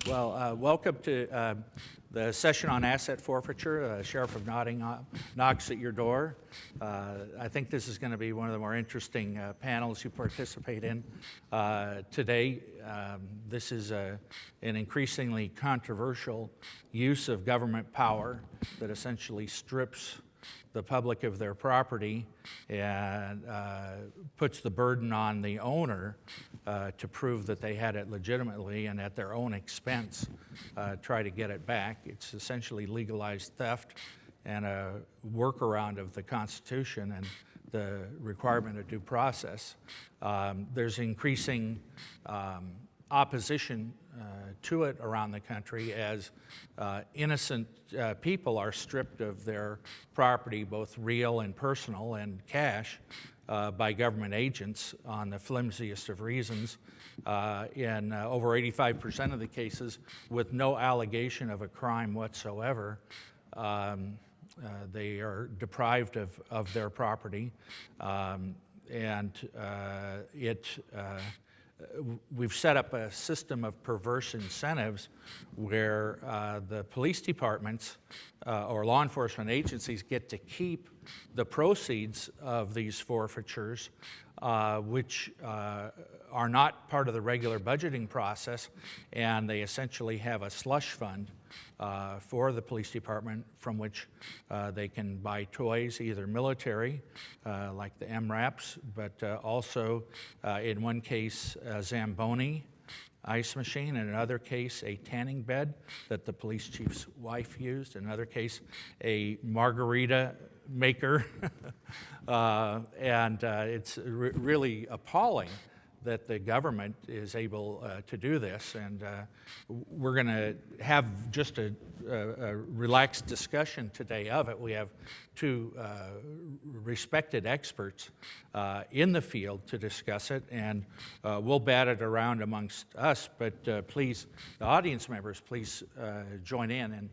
Welcome to the session on asset forfeiture. Sheriff of Nottingham knocks at your door. I think this is going to be one of the more interesting panels you participate in today. This is an increasingly controversial use of government power that essentially strips the public of their property and puts the burden on the owner to prove that they had it legitimately and at their own expense try to get it back. It's essentially legalized theft and a workaround of the Constitution and the requirement of due process. There's increasing opposition to it around the country as innocent people are stripped of their property, both real and personal and cash, by government agents on the flimsiest of reasons. In over 85% of the cases, with no allegation of a crime whatsoever, they are deprived of their property, we've set up a system of perverse incentives where the police departments or law enforcement agencies get to keep the proceeds of these forfeitures, which are not part of the regular budgeting process, and they essentially have a slush fund for the police department from which they can buy toys, either military, like the MRAPs, but also in one case a Zamboni ice machine, in another case a tanning bed that the police chief's wife used, in another case a margarita maker, and it's really appalling that the government is able to do this, and we're going to have just a relaxed discussion today of it. We have two respected experts in the field to discuss it, and we'll bat it around amongst us, but please, the audience members, please join in and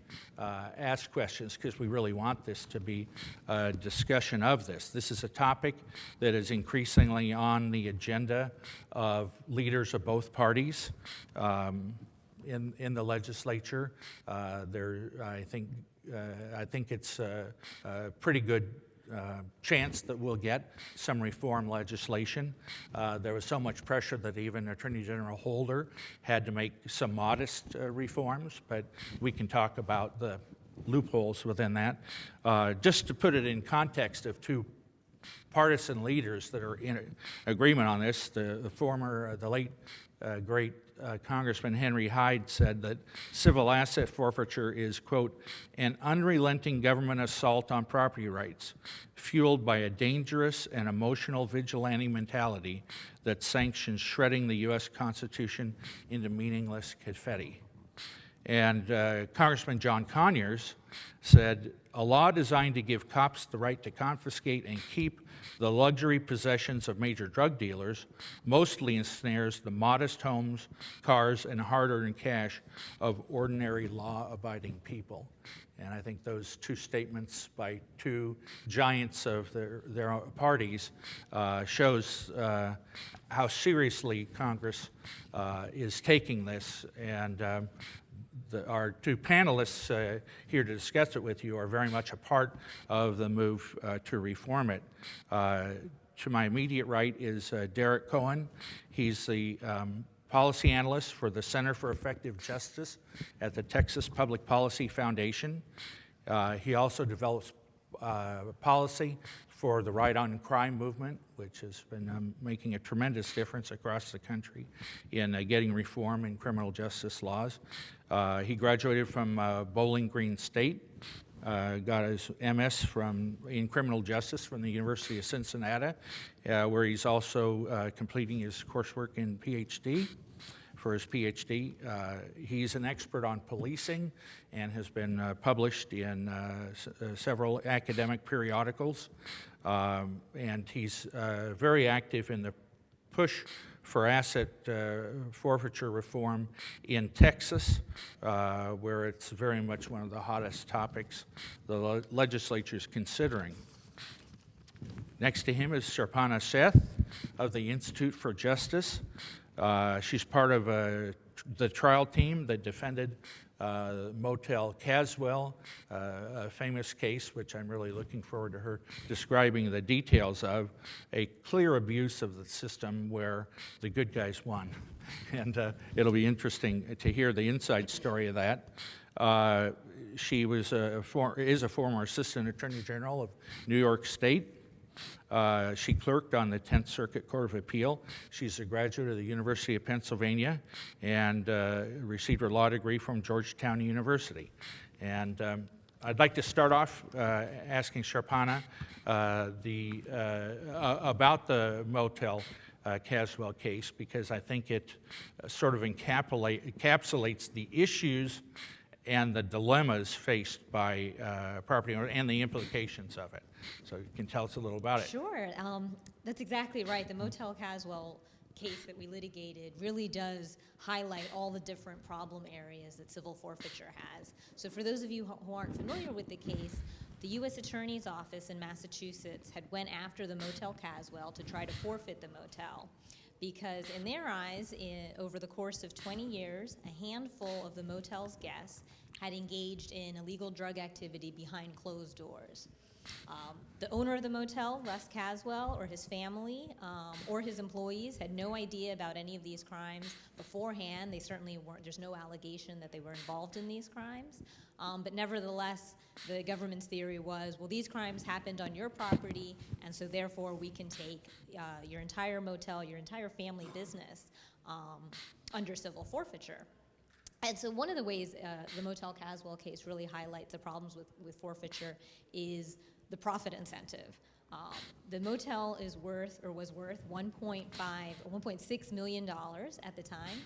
ask questions, because we really want this to be a discussion of this. This is a topic that is increasingly on the agenda of leaders of both parties in the legislature. I think it's a pretty good chance that we'll get some reform legislation. There was so much pressure that even Attorney General Holder had to make some modest reforms, but we can talk about the loopholes within that. Just to put it in context of two partisan leaders that are in agreement on this, the late, great Congressman Henry Hyde said that civil asset forfeiture is, quote, an unrelenting government assault on property rights, fueled by a dangerous and emotional vigilante mentality that sanctions shredding the U.S. Constitution into meaningless confetti. And Congressman John Conyers said, a law designed to give cops the right to confiscate and keep the luxury possessions of major drug dealers mostly ensnares the modest homes, cars, and hard-earned cash of ordinary law-abiding people. And I think those two statements by two giants of their parties shows how seriously Congress is taking this. And our two panelists here to discuss it with you are very much a part of the move to reform it. To my immediate right is Derek Cohen. He's the policy analyst for the Center for Effective Justice at the Texas Public Policy Foundation. He also develops policy for the Right on Crime movement, which has been making a tremendous difference across the country in getting reform in criminal justice laws. He graduated from Bowling Green State, got his MS in criminal justice from the University of Cincinnati, where he's also completing his coursework in PhD. For his PhD. He's an expert on policing and has been published in several academic periodicals. And he's very active in the push for asset forfeiture reform in Texas, where it's very much one of the hottest topics the legislature is considering. Next to him is Darpana Sheth of the Institute for Justice. She's part of the trial team that defended Motel Caswell, a famous case, which I'm really looking forward to her describing the details of, a clear abuse of the system where the good guys won. And it'll be interesting to hear the inside story of that. She is a former Assistant Attorney General of New York State. She clerked on the 10th Circuit Court of Appeal. She's a graduate of the University of Pennsylvania and received her law degree from Georgetown University. And I'd like to start off asking Darpana about the Motel Caswell case, because I think it sort of encapsulates the issues and the dilemmas faced by property owners and the implications of it. So you can tell us a little about it. Sure. That's exactly right. The Motel Caswell case that we litigated really does highlight all the different problem areas that civil forfeiture has. So for those of you who aren't familiar with the case, the U.S. Attorney's Office in Massachusetts had went after the Motel Caswell to try to forfeit the motel, because in their eyes, over the course of 20 years, a handful of the motel's guests had engaged in illegal drug activity behind closed doors. The owner of the motel, Russ Caswell, or his family, or his employees had no idea about any of these crimes beforehand. They certainly weren't, there's no allegation that they were involved in these crimes. But nevertheless, the government's theory was, well, these crimes happened on your property, and so therefore we can take your entire motel, your entire family business under civil forfeiture. And so one of the ways the Motel Caswell case really highlights the problems with forfeiture is the profit incentive. The motel was worth $1.6 million at the time,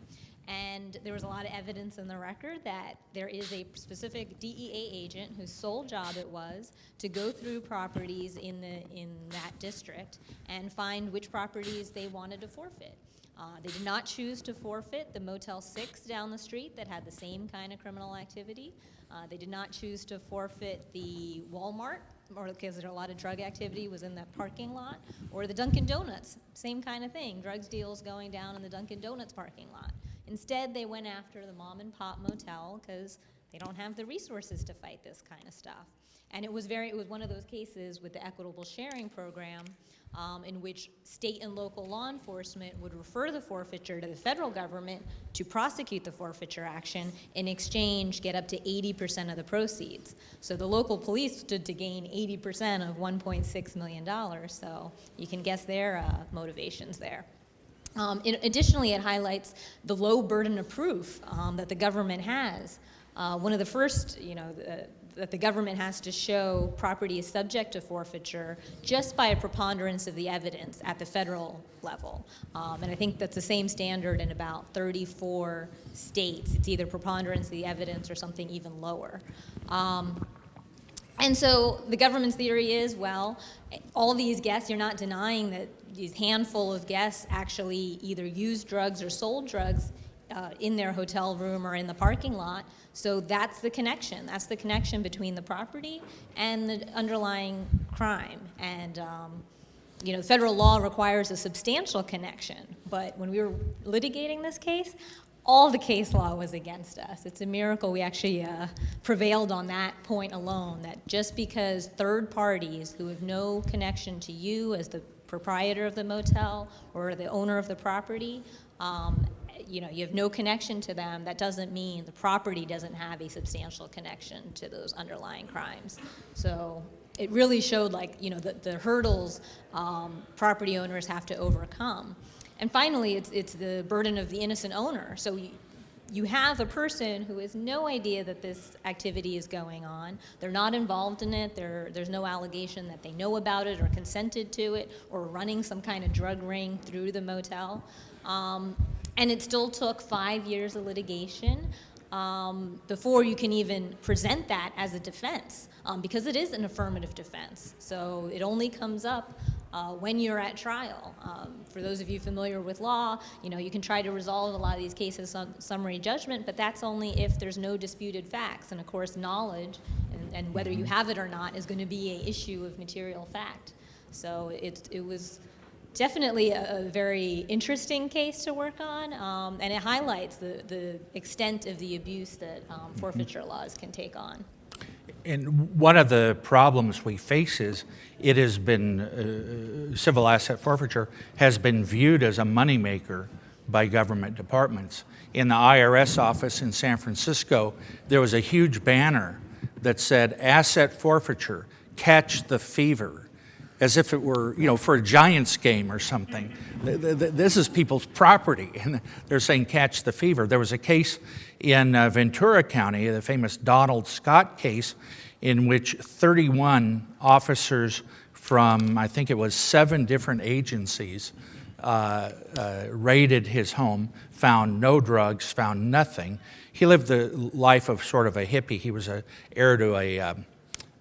and there was a lot of evidence in the record that there is a specific DEA agent whose sole job it was to go through properties in that district and find which properties they wanted to forfeit. They did not choose to forfeit the Motel 6 down the street that had the same kind of criminal activity. They did not choose to forfeit the Walmart, or because a lot of drug activity was in that parking lot, or the Dunkin' Donuts, same kind of thing, drugs deals going down in the Dunkin' Donuts parking lot. Instead, they went after the mom and pop motel because they don't have the resources to fight this kind of stuff. And it was one of those cases with the equitable sharing program in which state and local law enforcement would refer the forfeiture to the federal government to prosecute the forfeiture action, in exchange get up to 80% of the proceeds. So the local police stood to gain 80% of $1.6 million, so you can guess their motivations there. Additionally, it highlights the low burden of proof that the government has. One of the first, that the government has to show property is subject to forfeiture just by a preponderance of the evidence at the federal level. And I think that's the same standard in about 34 states. It's either preponderance of the evidence or something even lower. And so the government's theory is, well, all these guests, you're not denying that these handful of guests actually either used drugs or sold drugs in their hotel room or in the parking lot. So that's the connection. That's the connection between the property and the underlying crime. And federal law requires a substantial connection. But when we were litigating this case, all the case law was against us. It's a miracle we actually prevailed on that point alone, that just because third parties who have no connection to you as the proprietor of the motel or the owner of the property, you have no connection to them, that doesn't mean the property doesn't have a substantial connection to those underlying crimes. So it really showed the hurdles property owners have to overcome. And finally, it's the burden of the innocent owner. So you have a person who has no idea that this activity is going on. They're not involved in it. There's no allegation that they know about it or consented to it or running some kind of drug ring through the motel. And it still took 5 years of litigation before you can even present that as a defense, because it is an affirmative defense. So it only comes up when you're at trial. For those of you familiar with law, you can try to resolve a lot of these cases on summary judgment, but that's only if there's no disputed facts. And of course, knowledge and whether you have it or not is going to be an issue of material fact. So it was definitely a very interesting case to work on, and it highlights the extent of the abuse that forfeiture laws can take on. And one of the problems we face is it has been, civil asset forfeiture has been viewed as a moneymaker by government departments. In the IRS office in San Francisco, there was a huge banner that said, "Asset forfeiture, catch the fever," as if it were, for a Giants game or something. This is people's property, and they're saying catch the fever. There was a case in Ventura County, the famous Donald Scott case, in which 31 officers from, I think it was 7 different agencies, raided his home, found no drugs, found nothing. He lived the life of sort of a hippie. He was heir to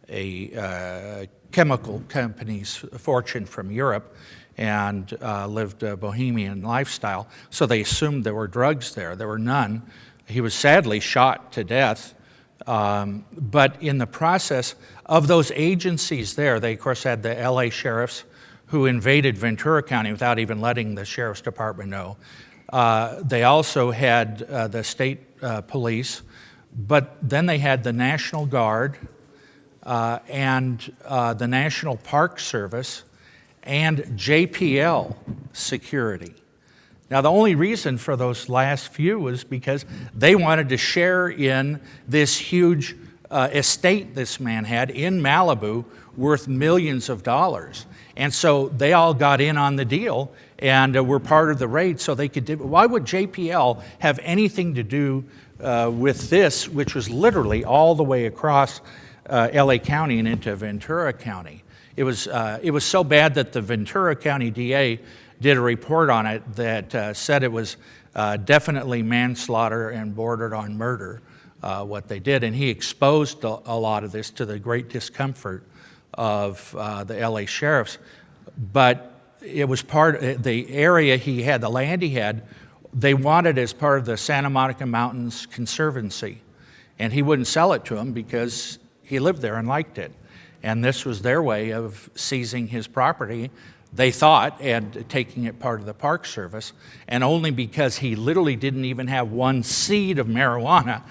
a chemical company's fortune from Europe, and lived a bohemian lifestyle. So they assumed there were drugs there. There were none. He was sadly shot to death. But in the process of those agencies there, they of course had the LA sheriffs who invaded Ventura County without even letting the sheriff's department know. They also had the state police, but then they had the National Guard and the National Park Service and JPL security. Now, the only reason for those last few was because they wanted to share in this huge estate this man had in Malibu worth millions of dollars. And so they all got in on the deal and were part of the raid so they could do. Why would JPL have anything to do with this, which was literally all the way across LA County and into Ventura County? It was so bad that the Ventura County DA did a report on it that said it was definitely manslaughter and bordered on murder, what they did. And he exposed a lot of this to the great discomfort of the LA sheriffs. But it was part of the area he had, the land he had, they wanted as part of the Santa Monica Mountains Conservancy. And he wouldn't sell it to them because he lived there and liked it. And this was their way of seizing his property, they thought, and taking it part of the Park Service. And only because he literally didn't even have one seed of marijuana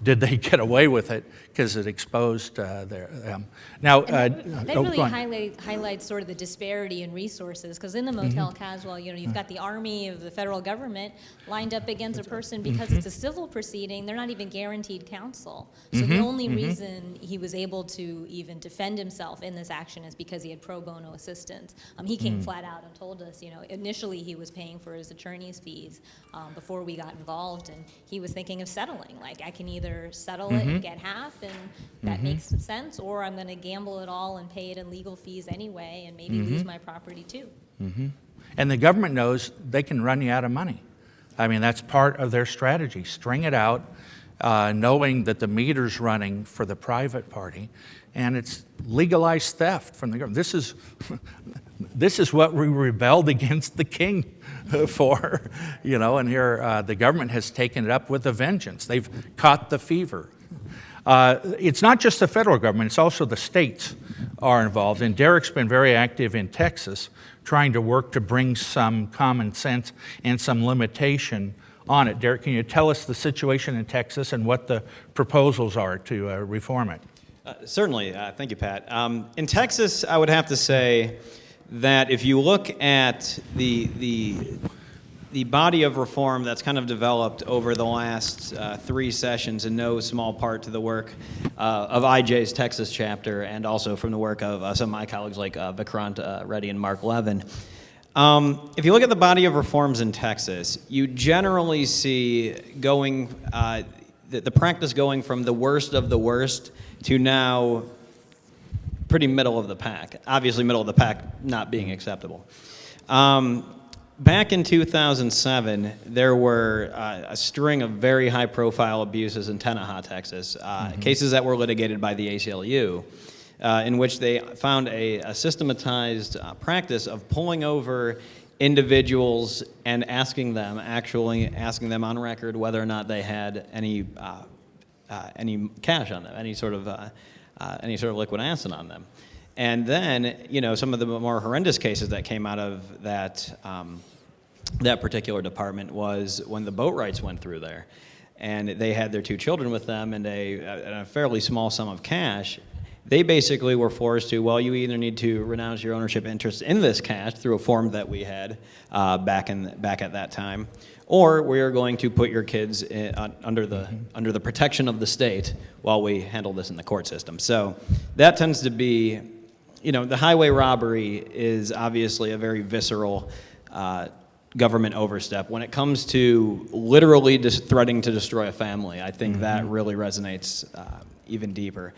did they get away with it, because it exposed them. Now, that really highlights sort of the disparity in resources, because in the Motel Caswell, you've got the army of the federal government lined up against a person because it's a civil proceeding. They're not even guaranteed counsel. So the only reason he was able to even defend himself in this action is because he had pro bono assistance. He came flat out and told us, initially he was paying for his attorney's fees before we got involved, and he was thinking of settling. Like, I can either settle it and get half, and that makes sense, or I'm going to gamble it all and pay it in legal fees anyway and maybe lose my property too. And the government knows they can run you out of money. I mean, that's part of their strategy. String it out, knowing that the meter's running for the private party, and it's legalized theft from the government. This is what we rebelled against the king for, and here the government has taken it up with a vengeance. They've caught the fever. It's not just the federal government, it's also the states are involved. And Derek's been very active in Texas, trying to work to bring some common sense and some limitation on it. Derek, can you tell us the situation in Texas and what the proposals are to reform it? Certainly. Thank you, Pat. In Texas, I would have to say that if you look at the body of reform that's kind of developed over the last 3 sessions, in no small part to the work of IJ's Texas chapter, and also from the work of some of my colleagues like Vikrant Reddy and Mark Levin. If you look at the body of reforms in Texas, you generally see the practice going from the worst of the worst to now pretty middle of the pack. Obviously, middle of the pack not being acceptable. Back in 2007, there were a string of very high-profile abuses in Tenaha, Texas, cases that were litigated by the ACLU, in which they found a systematized practice of pulling over individuals and asking them on record whether or not they had any cash on them, any sort of liquid asset on them. And then, some of the more horrendous cases that came out of that particular department was when the boat rights went through there. And they had their 2 children with them and a fairly small sum of cash. They basically were forced to, well, you either need to renounce your ownership interest in this cash through a form that we had back at that time, or we are going to put your kids under the protection of the state while we handle this in the court system. So that tends to be, the highway robbery is obviously a very visceral government overstep. When it comes to literally threatening to destroy a family, I think that really resonates even deeper.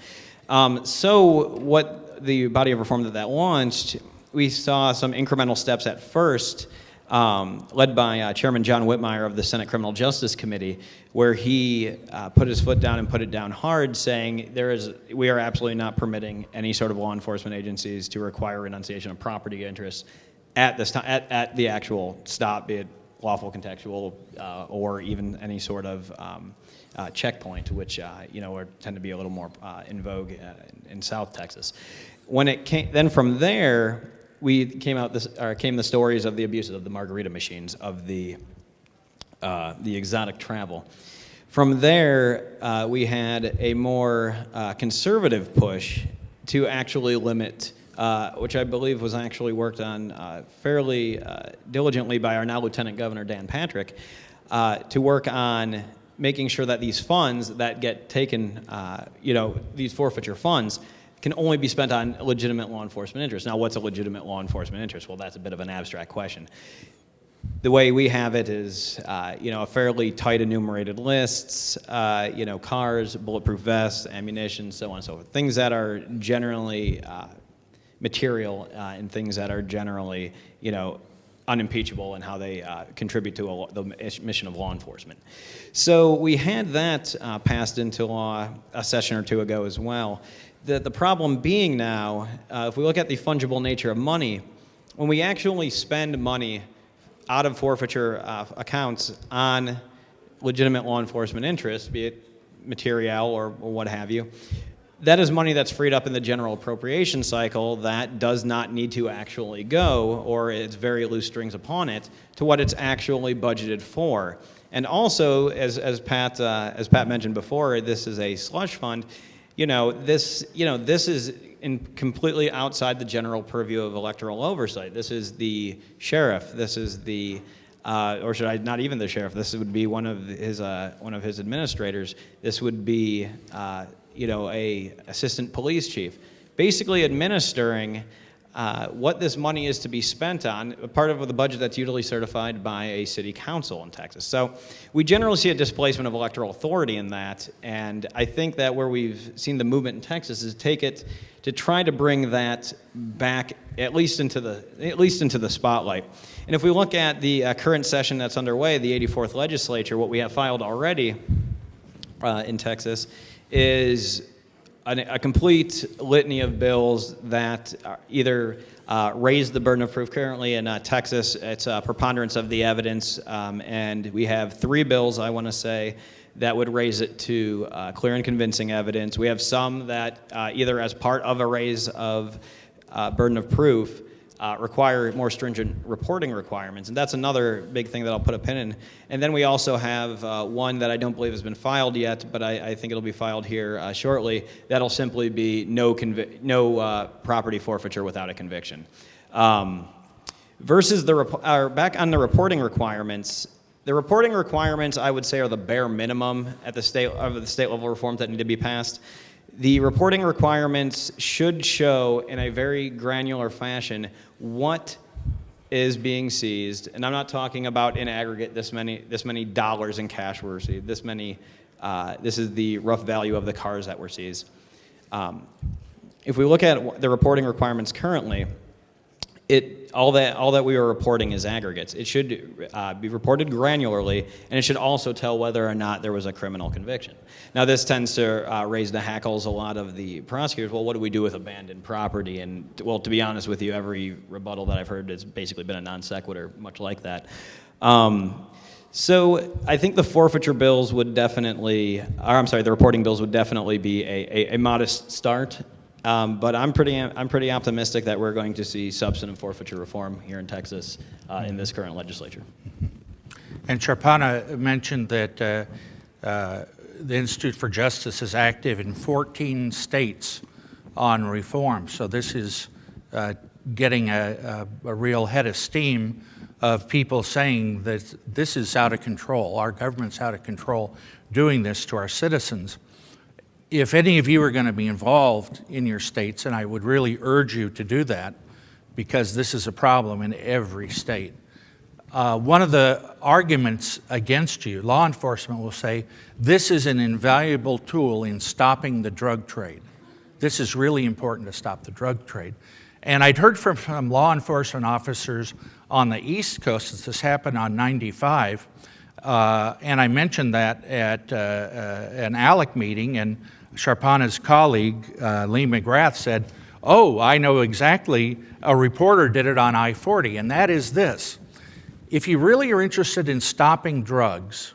So what the body of reform that launched, we saw some incremental steps at first, led by Chairman John Whitmire of the Senate Criminal Justice Committee, where he put his foot down and put it down hard, saying we are absolutely not permitting any sort of law enforcement agencies to require renunciation of property interests at this time, at the actual stop, be it lawful, contextual, or even any sort of checkpoint, which tend to be a little more in vogue in South Texas. When it came, then from there, came the stories of the abuses of the margarita machines, of the exotic travel. From there, we had a more conservative push to actually limit, which I believe was actually worked on fairly diligently by our now Lieutenant Governor Dan Patrick, to work on making sure that these funds that get taken, these forfeiture funds, can only be spent on legitimate law enforcement interests. Now, what's a legitimate law enforcement interest? Well, that's a bit of an abstract question. The way we have it is, a fairly tight enumerated lists, cars, bulletproof vests, ammunition, so on and so forth. Things that are generally material and things that are generally, unimpeachable in how they contribute to the mission of law enforcement. So we had that passed into law a session or two ago as well. The problem being now, if we look at the fungible nature of money, when we actually spend money out of forfeiture accounts on legitimate law enforcement interests, be it material or what have you, that is money that's freed up in the general appropriation cycle that does not need to actually go, or it's very loose strings upon it, to what it's actually budgeted for. And also, as Pat mentioned before, this is a slush fund. This is completely outside the general purview of electoral oversight. This is the sheriff. This is not even the sheriff. This would be one of his administrators. This would be a assistant police chief, basically administering what this money is to be spent on, a part of the budget that's usually certified by a city council in Texas. So we generally see a displacement of electoral authority in that, and I think that where we've seen the movement in Texas is to try to bring that back at least into the spotlight. And if we look at the current session that's underway, the 84th legislature, what we have filed already in Texas is a complete litany of bills that either raise the burden of proof. Currently in Texas, it's a preponderance of the evidence, and we have 3 bills, I want to say, that would raise it to clear and convincing evidence. We have some that either as part of a raise of burden of proof require more stringent reporting requirements, and that's another big thing that I'll put a pin in. And then we also have one that I don't believe has been filed yet, but I think it'll be filed here shortly. That'll simply be no property forfeiture without a conviction. Versus back on the reporting requirements. The reporting requirements, I would say, are the bare minimum at the state level reforms that need to be passed. The reporting requirements should show in a very granular fashion what is being seized, and I'm not talking about in aggregate this many dollars in cash were received. This is the rough value of the cars that were seized. If we look at the reporting requirements currently, all that we are reporting is aggregates. It should be reported granularly, and it should also tell whether or not there was a criminal conviction. Now, this tends to raise the hackles a lot of the prosecutors. Well, what do we do with abandoned property? And, well, to be honest with you, every rebuttal that I've heard has basically been a non sequitur, much like that. So I think the forfeiture bills would definitely, the reporting bills would definitely be a modest start But I'm pretty optimistic that we're going to see substantive forfeiture reform here in Texas in this current legislature. And Darpana mentioned that the Institute for Justice is active in 14 states on reform. So this is getting a real head of steam of people saying that this is out of control. Our government's out of control doing this to our citizens. If any of you are going to be involved in your states, and I would really urge you to do that, because this is a problem in every state. One of the arguments against you, law enforcement will say, this is an invaluable tool in stopping the drug trade. This is really important to stop the drug trade. And I'd heard from some law enforcement officers on the East Coast that this happened on 95, and I mentioned that at an ALEC meeting, and Darpana's colleague, Lee McGrath, said, oh, I know exactly, a reporter did it on I-40, and that is this. If you really are interested in stopping drugs,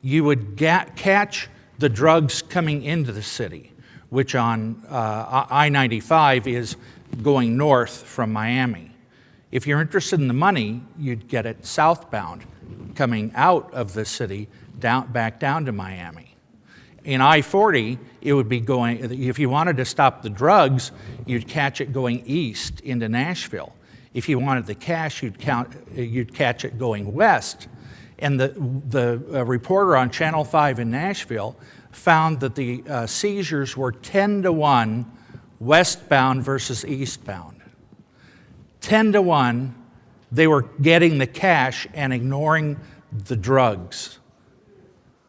you would catch the drugs coming into the city, which on I-95 is going north from Miami. If you're interested in the money, you'd get it southbound, coming out of the city back down to Miami. In I-40, it would be going, if you wanted to stop the drugs, you'd catch it going east into Nashville. If you wanted the cash, you'd catch it going west. And the reporter on Channel 5 in Nashville found that the seizures were 10-to-1 westbound versus eastbound. 10-to-1, they were getting the cash and ignoring the drugs.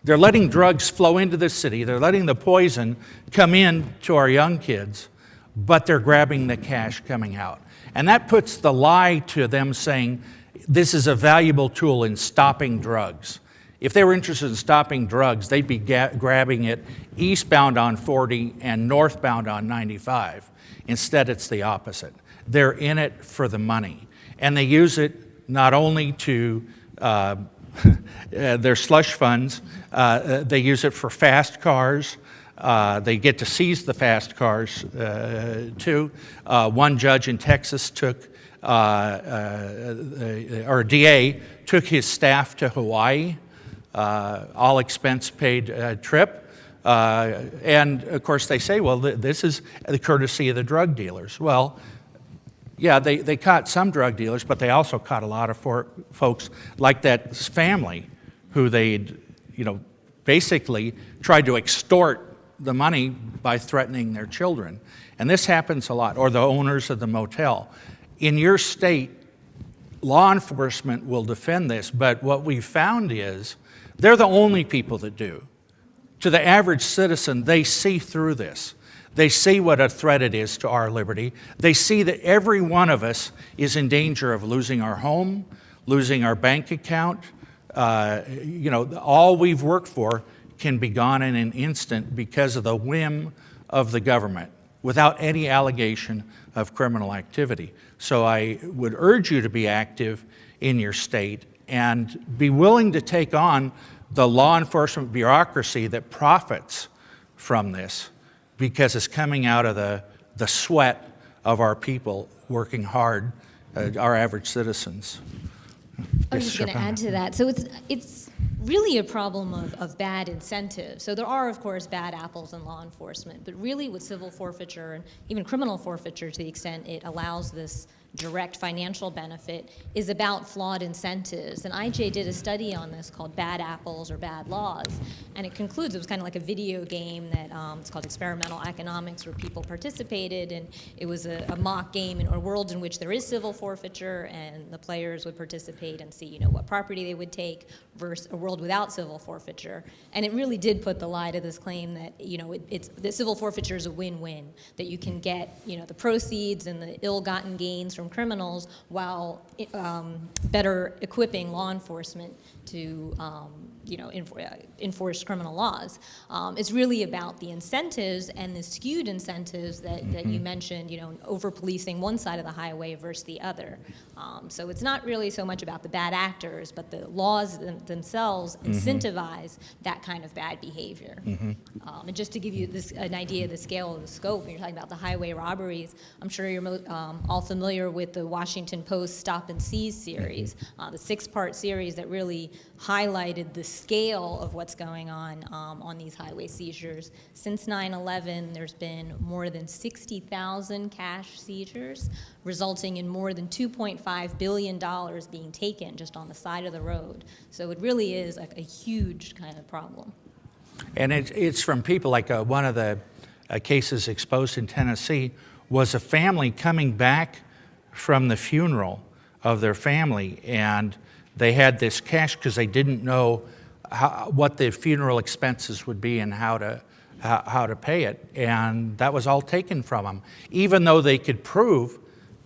They're letting drugs flow into the city. They're letting the poison come in to our young kids, but they're grabbing the cash coming out. And that puts the lie to them saying, this is a valuable tool in stopping drugs. If they were interested in stopping drugs, they'd be grabbing it eastbound on 40 and northbound on 95. Instead, it's the opposite. They're in it for the money. And they use it not only to their slush funds, they use it for fast cars. They get to seize the fast cars too. One judge in Texas took, or DA, took his staff to Hawaii, all expense paid trip. And of course they say, well, this is the courtesy of the drug dealers. Well, yeah, they caught some drug dealers, but they also caught a lot of folks like that family who they'd, basically tried to extort the money by threatening their children. And this happens a lot, or the owners of the motel. In your state, law enforcement will defend this, but what we've found is they're the only people that do. To the average citizen, they see through this. They see what a threat it is to our liberty. They see that every one of us is in danger of losing our home, losing our bank account. All we've worked for can be gone in an instant because of the whim of the government without any allegation of criminal activity. So I would urge you to be active in your state and be willing to take on the law enforcement bureaucracy that profits from this, because it's coming out of the sweat of our people working hard, our average citizens. I was just going to add to that. So it's really a problem of bad incentives. So there are, of course, bad apples in law enforcement, but really with civil forfeiture and even criminal forfeiture, to the extent it allows this direct financial benefit, is about flawed incentives. And IJ did a study on this called Bad Apples or Bad Laws, and it concludes, it was kind of like a video game that it's called Experimental Economics, where people participated, and it was a mock game in a world in which there is civil forfeiture, and the players would participate and see, what property they would take, versus a world without civil forfeiture. And it really did put the lie to this claim that, that civil forfeiture is a win-win, that you can get, the proceeds and the ill-gotten gains from criminals while better equipping law enforcement to enforce criminal laws. It's really about the incentives and the skewed incentives that you mentioned, over-policing one side of the highway versus the other. So it's not really so much about the bad actors, but the laws themselves incentivize that kind of bad behavior. And just to give you an idea of the scale of the scope, when you're talking about the highway robberies, I'm sure you're all familiar with the Washington Post Stop and Seize series, the 6-part series that really highlighted the scale of what's going on these highway seizures. Since 9/11, there's been more than 60,000 cash seizures, resulting in more than $2.5 billion being taken just on the side of the road. So it really is a huge kind of problem. And it's from people like one of the cases exposed in Tennessee was a family coming back from the funeral of their family, and they had this cash because they didn't know what the funeral expenses would be and how to pay it, and that was all taken from them, even though they could prove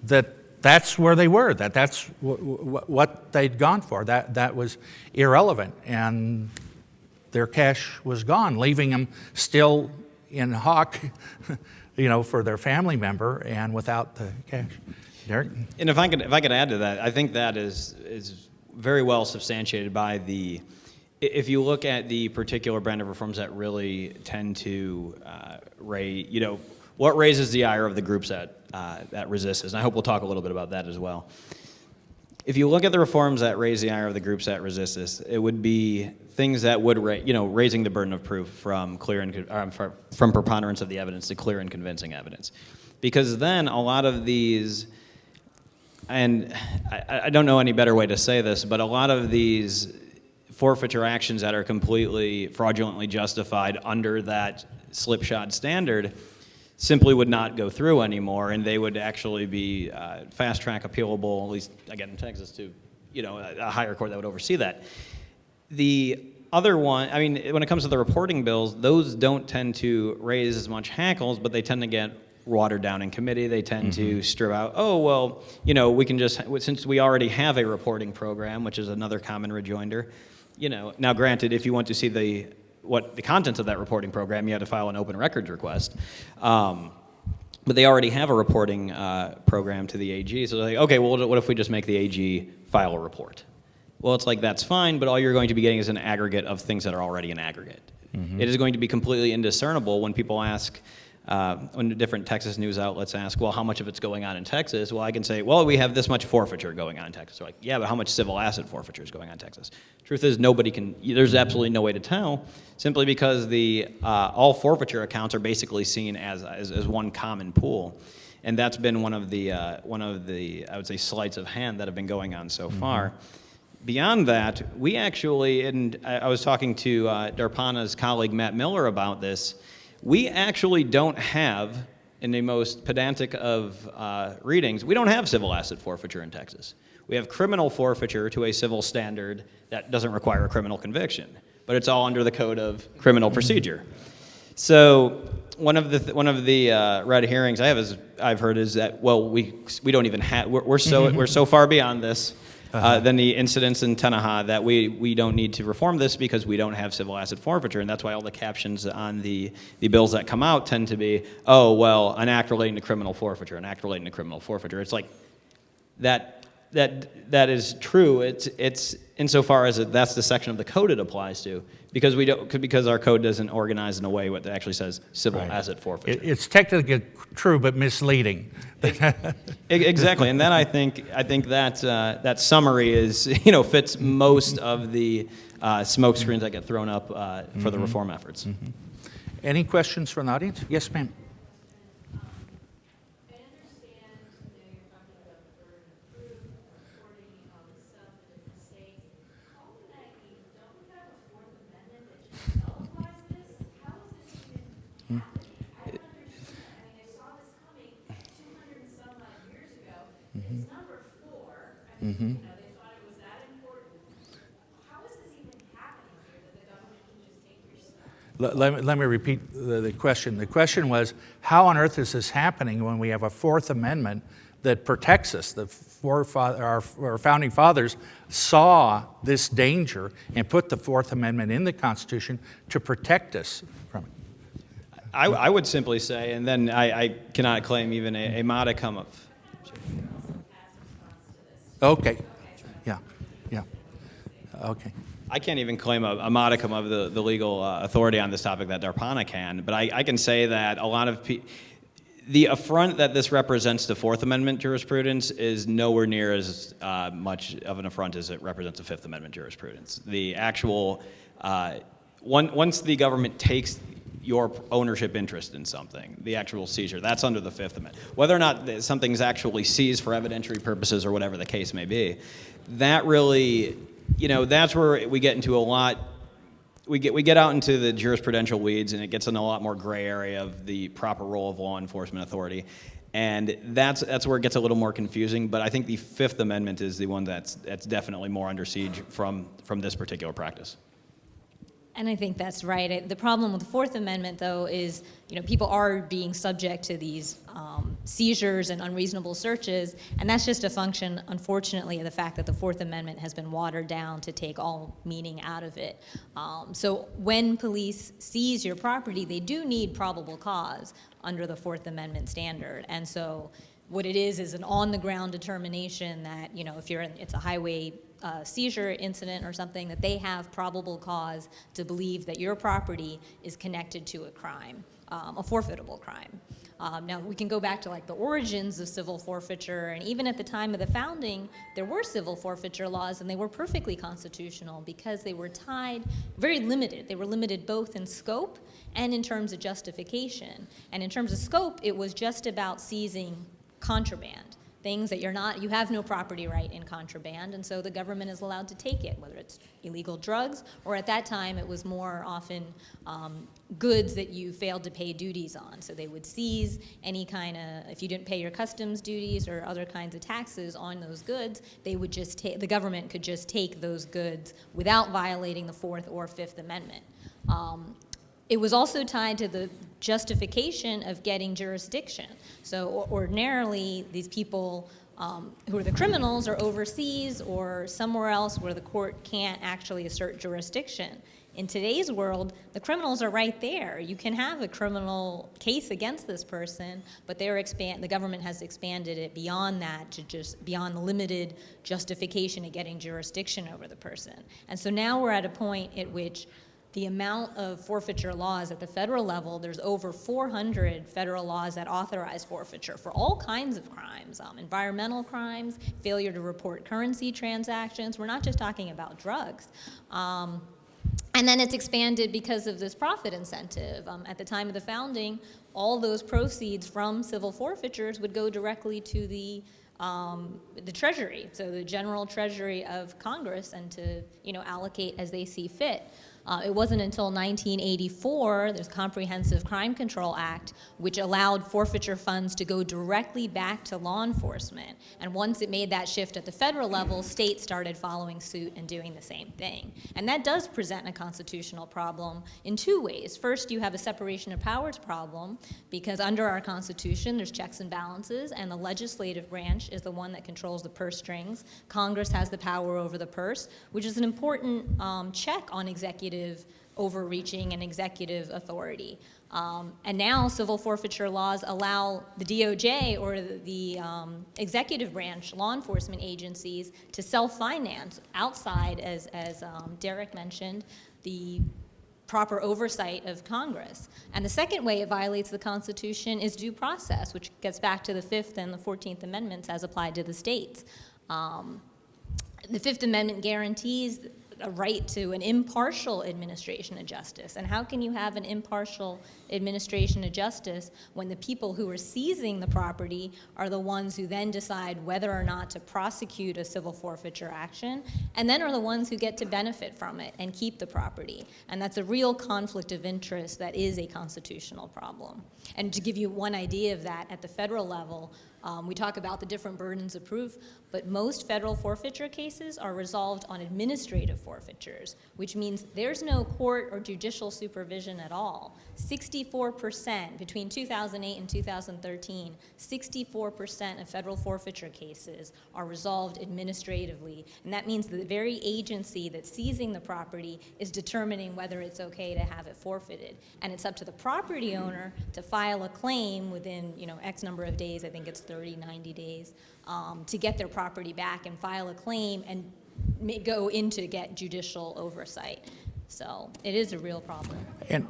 that that's where they were, that's what they'd gone for. That was irrelevant, and their cash was gone, leaving them still in hock, for their family member and without the cash. Derek? And if I could add to that, I think that is very well substantiated by if you look at the particular brand of reforms that really tend to raise, what raises the ire of the groups that resist this. And I hope we'll talk a little bit about that as well. If you look at the reforms that raise the ire of the groups that resist this, it would be things that would, raising the burden of proof from from preponderance of the evidence to clear and convincing evidence, because then a lot of these, and I don't know any better way to say this, but a lot of these forfeiture actions that are completely fraudulently justified under that slipshod standard simply would not go through anymore, and they would actually be fast-track appealable, at least, again, in Texas, to a higher court that would oversee that. The other one, when it comes to the reporting bills, those don't tend to raise as much hackles, but they tend to get watered down in committee. They tend to strip out, we can just, since we already have a reporting program, which is another common rejoinder, now granted, if you want to see what the contents of that reporting program, you had to file an open records request. But they already have a reporting program to the AG, so they're like, okay, well, what if we just make the AG file a report? Well, it's like, that's fine, but all you're going to be getting is an aggregate of things that are already an aggregate. It is going to be completely indiscernible when people ask, when different Texas news outlets ask, well, how much of it's going on in Texas? Well, I can say, well, we have this much forfeiture going on in Texas. They're like, yeah, but how much civil asset forfeiture is going on in Texas? Truth is, there's absolutely no way to tell, simply because all forfeiture accounts are basically seen as one common pool. And that's been one of the I would say, sleights of hand that have been going on so far. Beyond that, we actually, and I was talking to Darpana's colleague Matt Miller about this, we actually don't have, in the most pedantic of readings, we don't have civil asset forfeiture in Texas. We have criminal forfeiture to a civil standard that doesn't require a criminal conviction, but it's all under the Code of Criminal Procedure. So one of the red herrings I've heard is that, well, we don't even have, we're so far beyond this than the incidents in Tenaha that we don't need to reform this because we don't have civil asset forfeiture, and that's why all the captions on the bills that come out tend to be, oh, well, an act relating to criminal forfeiture, an act relating to criminal forfeiture. It's like that is true. It's insofar as that's the section of the code it applies to, because our code doesn't organize in a way what actually says civil asset forfeiture. It's technically true, but misleading. Exactly, and then I think that summary fits most of the smoke screens that get thrown up for the reform efforts. Any questions from the audience? Yes, ma'am. They thought it was that important. How is this even happening here that the government can just take your stuff? Let me repeat the question. The question was, how on earth is this happening when we have a Fourth Amendment that protects us. Our founding fathers saw this danger and put the Fourth Amendment in the Constitution to protect us from it. I would simply say, and then I cannot claim even a modicum of. Okay. Yeah. Okay. I can't even claim a modicum of the legal authority on this topic that Darpana can, but I can say that a lot of the affront that this represents to Fourth Amendment jurisprudence is nowhere near as much of an affront as it represents to Fifth Amendment jurisprudence. The actual, once the government takes your ownership interest in something, the actual seizure, that's under the Fifth Amendment. Whether or not something's actually seized for evidentiary purposes or whatever the case may be, that really, that's where we get into a lot. We get out into the jurisprudential weeds, and it gets in a lot more gray area of the proper role of law enforcement authority, and that's where it gets a little more confusing. But I think the Fifth Amendment is the one that's definitely more under siege from this particular practice. And I think that's right. The problem with the Fourth Amendment, though, is people are being subject to these seizures and unreasonable searches, and that's just a function, unfortunately, of the fact that the Fourth Amendment has been watered down to take all meaning out of it. So when police seize your property, they do need probable cause under the Fourth Amendment standard, and so what it is an on-the-ground determination that if it's a highway seizure incident or something, that they have probable cause to believe that your property is connected to a crime, a forfeitable crime. Now, we can go back to the origins of civil forfeiture, and even at the time of the founding, there were civil forfeiture laws, and they were perfectly constitutional because they were very limited. They were limited both in scope and in terms of justification. And in terms of scope, it was just about seizing contraband, things that you have no property right in contraband, and so the government is allowed to take it, whether it's illegal drugs, or at that time it was more often goods that you failed to pay duties on. So they would seize any if you didn't pay your customs duties or other kinds of taxes on those goods, they would the government could just take those goods without violating the Fourth or Fifth Amendment. It was also tied to the justification of getting jurisdiction. So ordinarily, these people who are the criminals are overseas or somewhere else where the court can't actually assert jurisdiction. In today's world, the criminals are right there. You can have a criminal case against this person, but the government has expanded it beyond that to just beyond the limited justification of getting jurisdiction over the person. And so now we're at a point at which the amount of forfeiture laws at the federal level, there's over 400 federal laws that authorize forfeiture for all kinds of crimes, environmental crimes, failure to report currency transactions. We're not just talking about drugs. And then it's expanded because of this profit incentive. At the time of the founding, all those proceeds from civil forfeitures would go directly to the Treasury, so the general Treasury of Congress, and to allocate as they see fit. It wasn't until 1984, there's Comprehensive Crime Control Act, which allowed forfeiture funds to go directly back to law enforcement. And once it made that shift at the federal level, states started following suit and doing the same thing. And that does present a constitutional problem in two ways. First, you have a separation of powers problem, because under our Constitution, there's checks and balances, and the legislative branch is the one that controls the purse strings. Congress has the power over the purse, which is an important check on executive overreaching and executive authority. And now civil forfeiture laws allow the DOJ or the executive branch, law enforcement agencies, to self-finance outside, as Derek mentioned, the proper oversight of Congress. And the second way it violates the Constitution is due process, which gets back to the Fifth and the 14th Amendments as applied to the states. The Fifth Amendment guarantees a right to an impartial administration of justice. And how can you have an impartial administration of justice when the people who are seizing the property are the ones who then decide whether or not to prosecute a civil forfeiture action, and then are the ones who get to benefit from it and keep the property? And that's a real conflict of interest that is a constitutional problem. And to give you one idea of that, at the federal level, We talk about the different burdens of proof, but most federal forfeiture cases are resolved on administrative forfeitures, which means there's no court or judicial supervision at all. 64%, between 2008 and 2013, 64% of federal forfeiture cases are resolved administratively, and that means the very agency that's seizing the property is determining whether it's okay to have it forfeited. And it's up to the property owner to file a claim within, X number of days, I think it's 30, 90 days, to get their property back and file a claim and go in to get judicial oversight. So it is a real problem. And,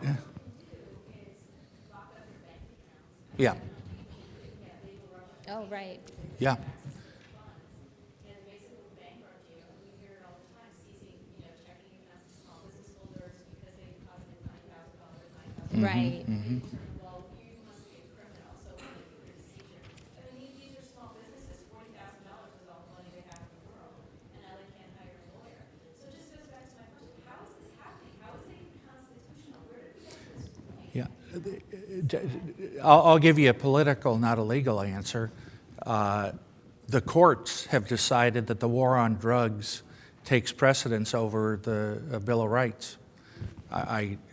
yeah, Oh, right. yeah. Right. Well, you must be a criminal, so when you do a seizure. I mean, these are small businesses, $40,000 is all the money they have in the world, and now they can't hire a lawyer. So it just goes back to my question, how is this happening? How is it even constitutional? Where did we get this? Yeah. I'll give you a political, not a legal answer. The courts have decided that the war on drugs takes precedence over the Bill of Rights.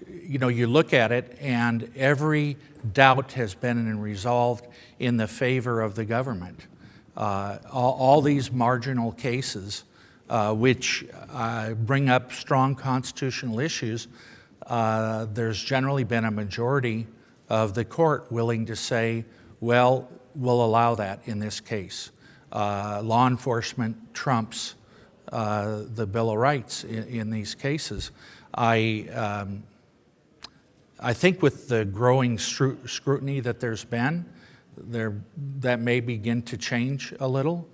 You look at it, and every doubt has been resolved in the favor of the government. All these marginal cases, which bring up strong constitutional issues, there's generally been a majority of the court willing to say, well, we'll allow that in this case. Law enforcement trumps the Bill of Rights in these cases. I think with the growing scrutiny that there's been, that may begin to change a little.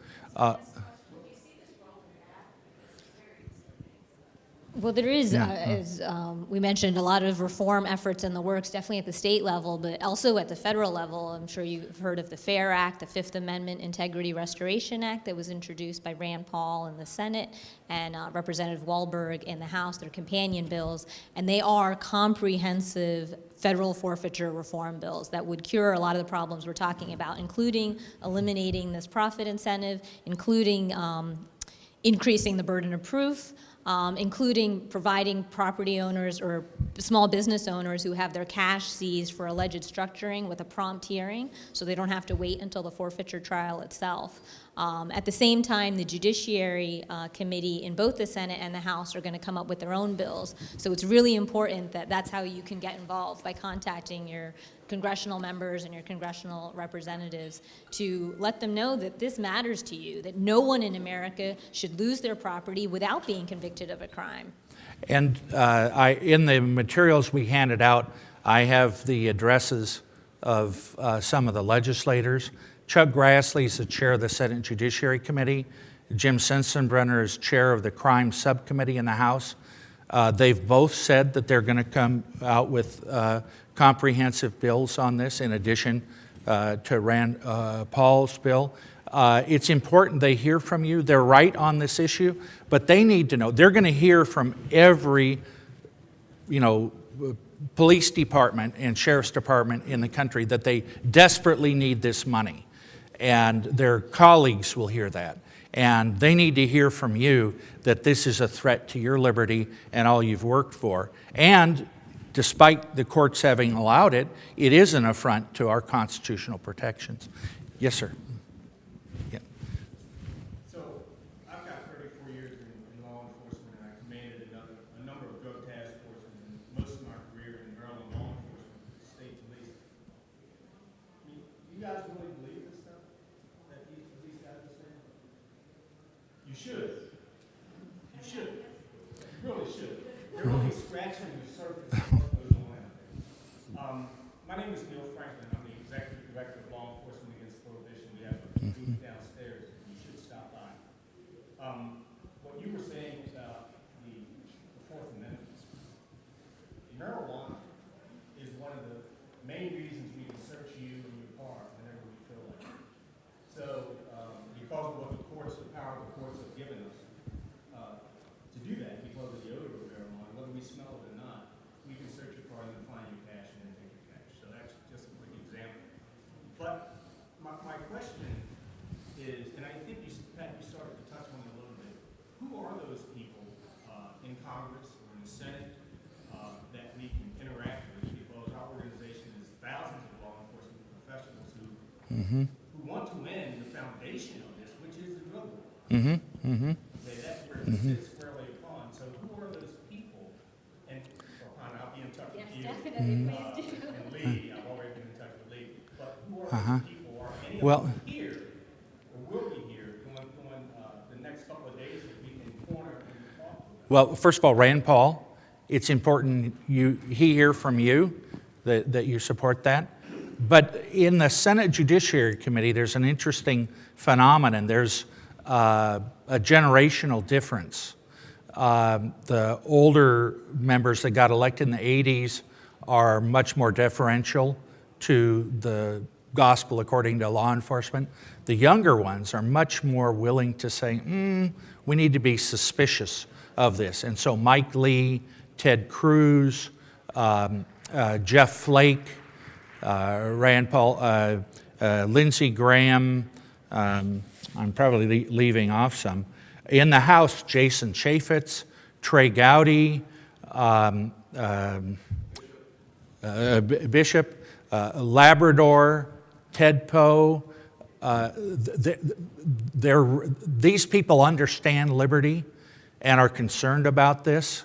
Well, there is, Yeah. as we mentioned, a lot of reform efforts in the works, definitely at the state level, but also at the federal level. I'm sure you've heard of the FAIR Act, the Fifth Amendment Integrity Restoration Act that was introduced by Rand Paul in the Senate and Representative Wahlberg in the House. They're companion bills, and they are comprehensive federal forfeiture reform bills that would cure a lot of the problems we're talking about, including eliminating this profit incentive, including increasing the burden of proof, including providing property owners or small business owners who have their cash seized for alleged structuring with a prompt hearing, so they don't have to wait until the forfeiture trial itself. At the same time, the Judiciary Committee in both the Senate and the House are going to come up with their own bills. So it's really important that that's how you can get involved, by contacting your congressional members and your congressional representatives to let them know that this matters to you, that no one in America should lose their property without being convicted of a crime. And in the materials we handed out, I have the addresses of some of the legislators. Chuck Grassley is the chair of the Senate Judiciary Committee. Jim Sensenbrenner is chair of the Crime Subcommittee in the House. They've both said that they're going to come out with comprehensive bills on this, in addition to Rand Paul's bill. It's important they hear from you. They're right on this issue, but they need to know. They're going to hear from every, police department and sheriff's department in the country that they desperately need this money. And their colleagues will hear that. And they need to hear from you that this is a threat to your liberty and all you've worked for. And despite the courts having allowed it, it is an affront to our constitutional protections. Yes, sir. Yeah. So I've got 34 years in law enforcement, and I commanded a number of drug task forces, and most of my career in Maryland law enforcement, state police. I mean, you guys really believe this stuff that these guys are saying? You should. You should. You really should. They're only scratching the surface of what goes on out there. My name is Neil Franklin. I'm the executive director of Law Enforcement Against Prohibition. We have a booth downstairs. You should stop by. What you were saying about the Fourth Amendment, marijuana is one of the main reasons we can search you in your car whenever we feel like it. So, because of what the power of the courts have given us to do that, because of the odor of marijuana, whether we smell it or not, we can search your car and then find your cash and then take your cash. So that's just a quick example. But my question who want to end the foundation of this, which is the drug war. Okay, that's where it sits squarely upon. So who are those people? And Darpana, I'll be in touch with you. Definitely, please do. And Lee, I've already been in touch with Lee. But who are those people? Are any of Well- them here, or will be here during the next couple of days that we can corner and talk to them? Well, first of all, Rand Paul, it's important he hear from you that you support that. But in the Senate Judiciary Committee, there's an interesting phenomenon. There's a generational difference. The older members that got elected in the 80s are much more deferential to the gospel according to law enforcement. The younger ones are much more willing to say, we need to be suspicious of this. And so Mike Lee, Ted Cruz, Jeff Flake, Rand Paul, Lindsey Graham, I'm probably leaving off some. In the House, Jason Chaffetz, Trey Gowdy, Bishop, Labrador, Ted Poe. These people understand liberty and are concerned about this.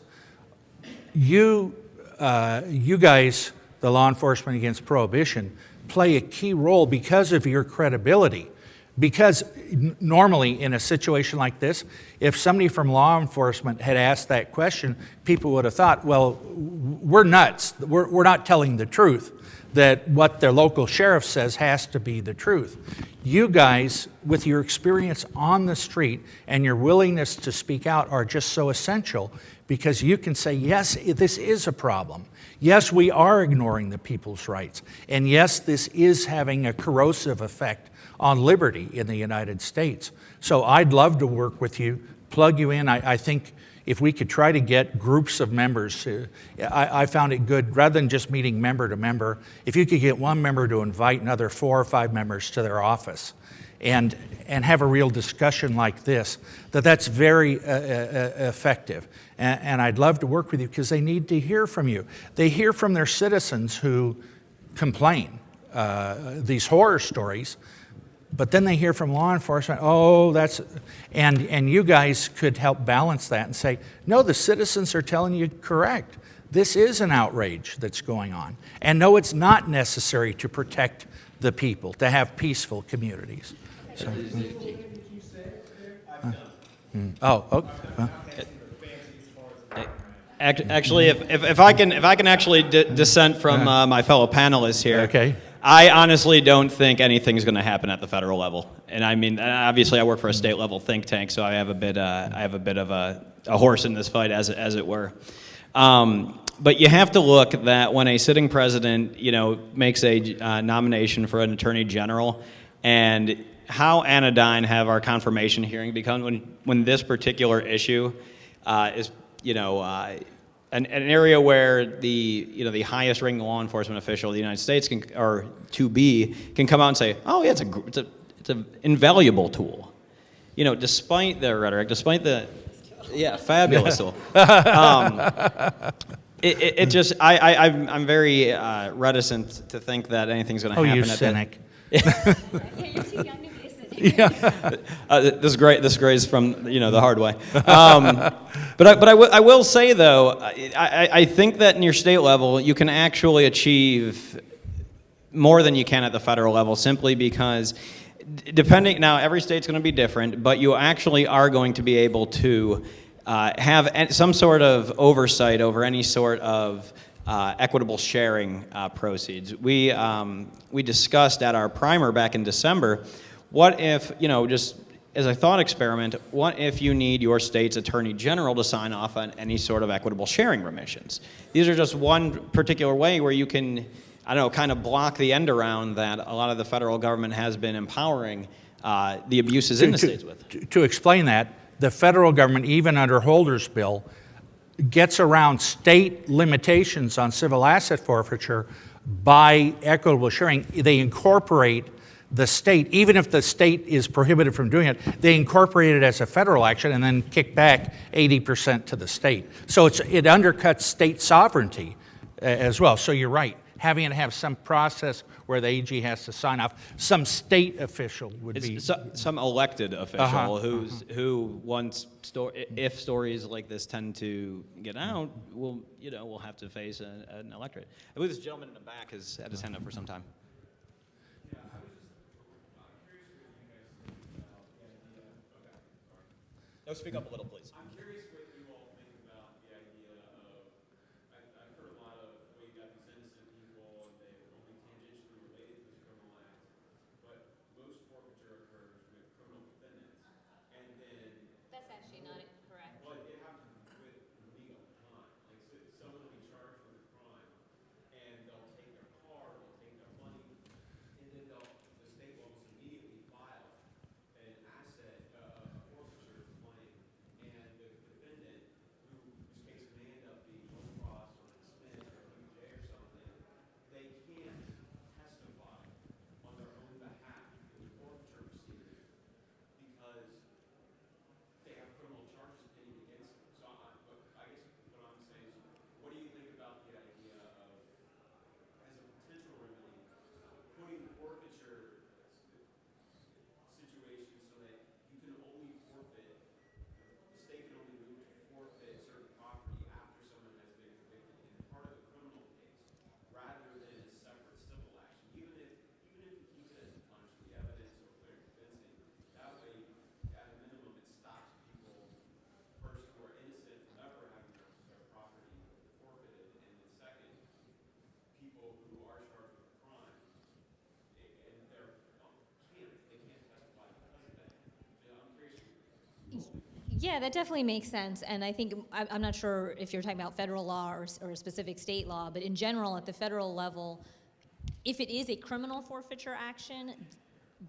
You guys, the law enforcement against prohibition, play a key role because of your credibility. Because normally in a situation like this, if somebody from law enforcement had asked that question, people would have thought, well, we're nuts. We're not telling the truth, that what their local sheriff says has to be the truth. You guys, with your experience on the street and your willingness to speak out, are just so essential because you can say, yes, this is a problem. Yes, we are ignoring the people's rights. And yes, this is having a corrosive effect on liberty in the United States. So I'd love to work with you, plug you in. I think if we could try to get groups of members, I found it good, rather than just meeting member to member, if you could get one member to invite another 4 or 5 members to their office and have a real discussion like this, that's very effective. And I'd love to work with you because they need to hear from you. They hear from their citizens who complain, these horror stories, but then they hear from law enforcement, and you guys could help balance that and say, no, the citizens are telling you correct. This is an outrage that's going on. And no, it's not necessary to protect the people, to have peaceful communities. So, Actually, if I can actually dissent from my fellow panelists here. Okay. I honestly don't think anything's going to happen at the federal level, and I mean, obviously, I work for a state level think tank, so I have a bit of a horse in this fight, as it were. But you have to look that when a sitting president, makes a nomination for an attorney general, and how anodyne have our confirmation hearing become when this particular issue is, an area where the highest ranking law enforcement official of the United States can come out and say, oh yeah, it's an invaluable tool, despite their rhetoric, despite the fabulous tool. I'm very reticent to think that anything's going to happen. Oh, you cynic. Yeah, you're too young to be a cynic. This is great from the hard way. But I will say though, I think that in your state level you can actually achieve more than you can at the federal level, simply because now every state's going to be different, but you actually are going to be able to have some sort of oversight over any sort of equitable sharing proceeds. We discussed at our primer back in December, what if, just as a thought experiment, what if you need your state's attorney general to sign off on any sort of equitable sharing remissions? These are just one particular way where you can, kind of block the end around that a lot of the federal government has been empowering the abuses in the states with. To explain that, the federal government, even under Holder's bill, gets around state limitations on civil asset forfeiture by equitable sharing. They incorporate the state, even if the state is prohibited from doing it, they incorporate it as a federal action and then kick back 80% to the state. So it undercuts state sovereignty as well. So you're right. having to have some process where the AG has to sign off. Some state official would be. It's some elected official Uh-huh, who once if stories like this tend to get out, will have to face an electorate. I believe this gentleman in the back has had his hand up for some time. No, speak up a little, please. I'm curious what you all think about the idea of, I've heard a lot of, well, you got these innocent people and they're only tangentially related to this criminal act, but most forfeiture occurs with criminal defendants. And then, That's actually not correct. well, it happens with legal time. Like, so someone will be charged with a crime and they'll take their car, they'll take their money, and then the state will almost immediately file an asset, a forfeiture claim, and the defendant, whose case may end up being crossed or dismissed or put in jail or something, they can't testify on their own behalf in the forfeiture proceedings because they have criminal charges pending against them. So I guess what I'm saying is, what do you think about the idea of, as a potential remedy, putting forfeiture situation so that you can only forfeit, the state can only move to forfeit certain property after someone has been convicted in part of a criminal case, rather than a separate civil action, even if you keep it as a punch the evidence or clear and convincing. That way, at a minimum, it stops people first who are innocent from ever having their property forfeited, and then second, people who are charged with a crime and they can't testify because of that. So I'm curious. Yeah, that definitely makes sense. And I think, I'm not sure if you're talking about federal law or a specific state law, but in general, at the federal level, if it is a criminal forfeiture action,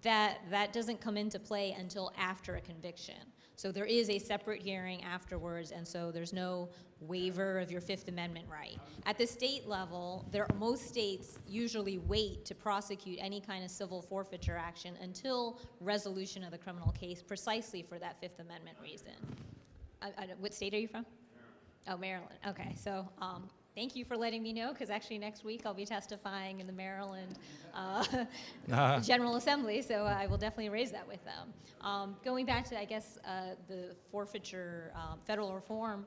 that doesn't come into play until after a conviction. So there is a separate hearing afterwards, and so there's no waiver of your Fifth Amendment right. At the state level, most states usually wait to prosecute any kind of civil forfeiture action until resolution of the criminal case, precisely for that Fifth Amendment reason. What state are you from? Oh, Maryland. Okay, so thank you for letting me know, because actually next week I'll be testifying in the Maryland General Assembly, so I will definitely raise that with them. Going back to, I guess, the forfeiture federal reform,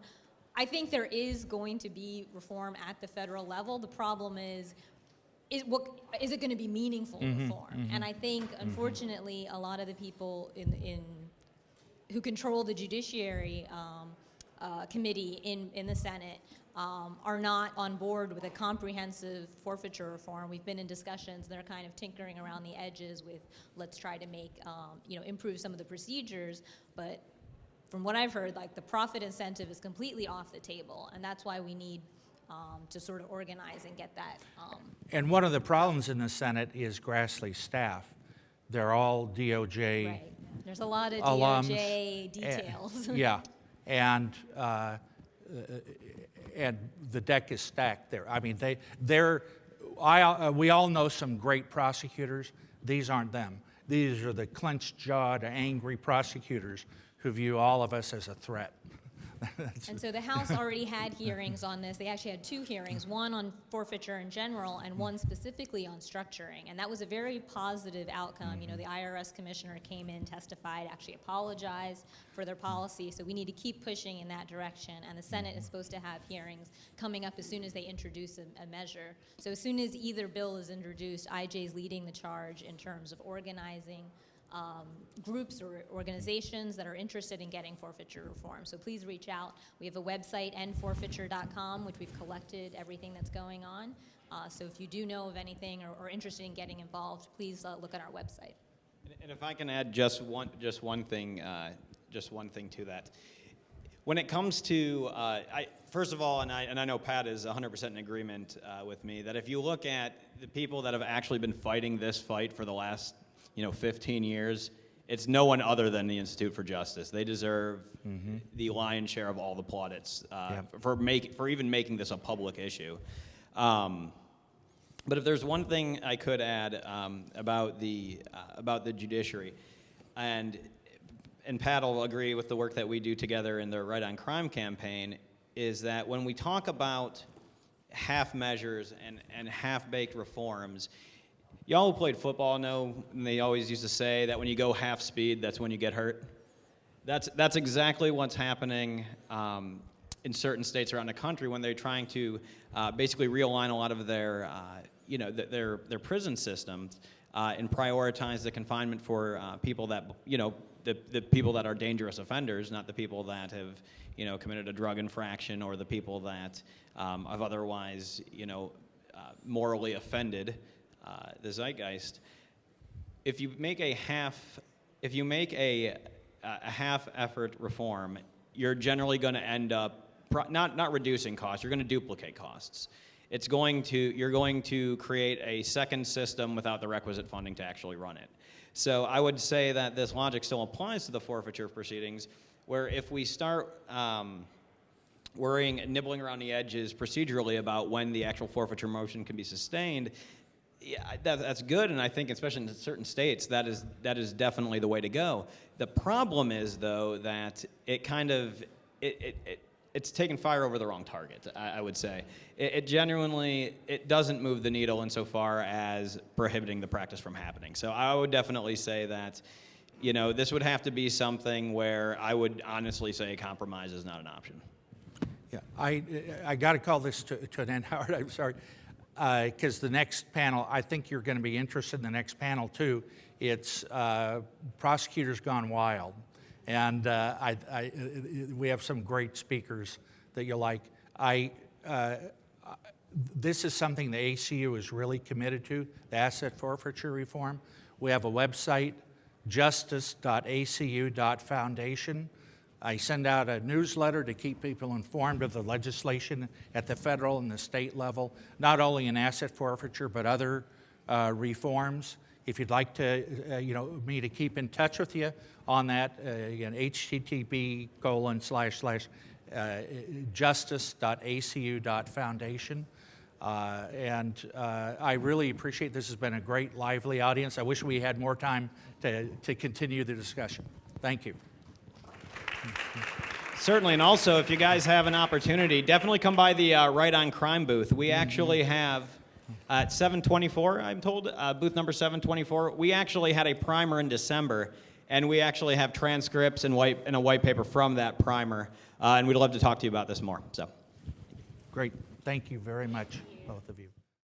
I think there is going to be reform at the federal level. The problem is it going to be meaningful reform? And I think, unfortunately, a lot of the people who control the Judiciary Committee in the Senate are not on board with a comprehensive forfeiture reform. We've been in discussions, they're kind of tinkering around the edges with, let's try to make, improve some of the procedures, but from what I've heard, like, the profit incentive is completely off the table, and that's why we need to sort of organize and get that. And one of the problems in the Senate is Grassley staff. They're all DOJ Right. There's a lot of alums, DOJ details. Yeah, and the deck is stacked there. I mean, we all know some great prosecutors. These aren't them. These are the clenched-jawed, angry prosecutors who view all of us as a threat. And so the House already had hearings on this. They actually had 2 hearings, one on forfeiture in general and one specifically on structuring. And that was a very positive outcome. The IRS commissioner came in, testified, actually apologized for their policy. So we need to keep pushing in that direction. And the Senate is supposed to have hearings coming up as soon as they introduce a measure. So as soon as either bill is introduced, IJ is leading the charge in terms of organizing groups or organizations that are interested in getting forfeiture reform. So please reach out. We have a website, endforfeiture.com, which we've collected everything that's going on. So if you do know of anything or interested in getting involved, please look at our website. And if I can add just one thing to that. When it comes to, first of all, and I know Pat is 100% in agreement with me, that if you look at the people that have actually been fighting this fight for the last 15 years, it's no one other than the Institute for Justice. They deserve the lion's share of all the plaudits for even making this a public issue. But if there's one thing I could add about the judiciary, and Pat will agree with the work that we do together in the Right on Crime campaign, is that when we talk about half measures and half-baked reforms. Y'all who played football know, and they always used to say that when you go half speed, that's when you get hurt. That's exactly what's happening in certain states around the country when they're trying to basically realign a lot of their, their prison systems and prioritize the confinement for people that, the people that are dangerous offenders, not the people that have, committed a drug infraction or the people that have otherwise, morally offended the zeitgeist. If you make a half effort reform, you're generally going to end up not reducing costs. You're going to duplicate costs. You're going to create a second system without the requisite funding to actually run it. So I would say that this logic still applies to the forfeiture proceedings, where if we start nibbling around the edges procedurally about when the actual forfeiture motion can be sustained, yeah, that's good, and I think especially in certain states that is definitely the way to go. The problem is, though, that it's taken fire over the wrong target, I would say. It genuinely doesn't move the needle insofar as prohibiting the practice from happening. So I would definitely say that, this would have to be something where I would honestly say a compromise is not an option. Yeah, I got to call this to an end, Howard. I'm sorry. Because the next panel, I think you're going to be interested in the next panel too. It's Prosecutors Gone Wild. And we have some great speakers that you'll like. This is something the ACU is really committed to, the asset forfeiture reform. We have a website, justice.acu.foundation. I send out a newsletter to keep people informed of the legislation at the federal and the state level, not only in asset forfeiture, but other reforms. If you'd like to, me to keep in touch with you on that, again, http://justice.acu.foundation. And I really appreciate this has been a great, lively audience. I wish we had more time to continue the discussion. Thank you. Certainly, and also, if you guys have an opportunity, definitely come by the Right on Crime booth. We actually have, at 724, I'm told, booth number 724, we actually had a primer in December, and we actually have transcripts and a white paper from that primer, and we'd love to talk to you about this more. So, Great. Thank you very much, both of you.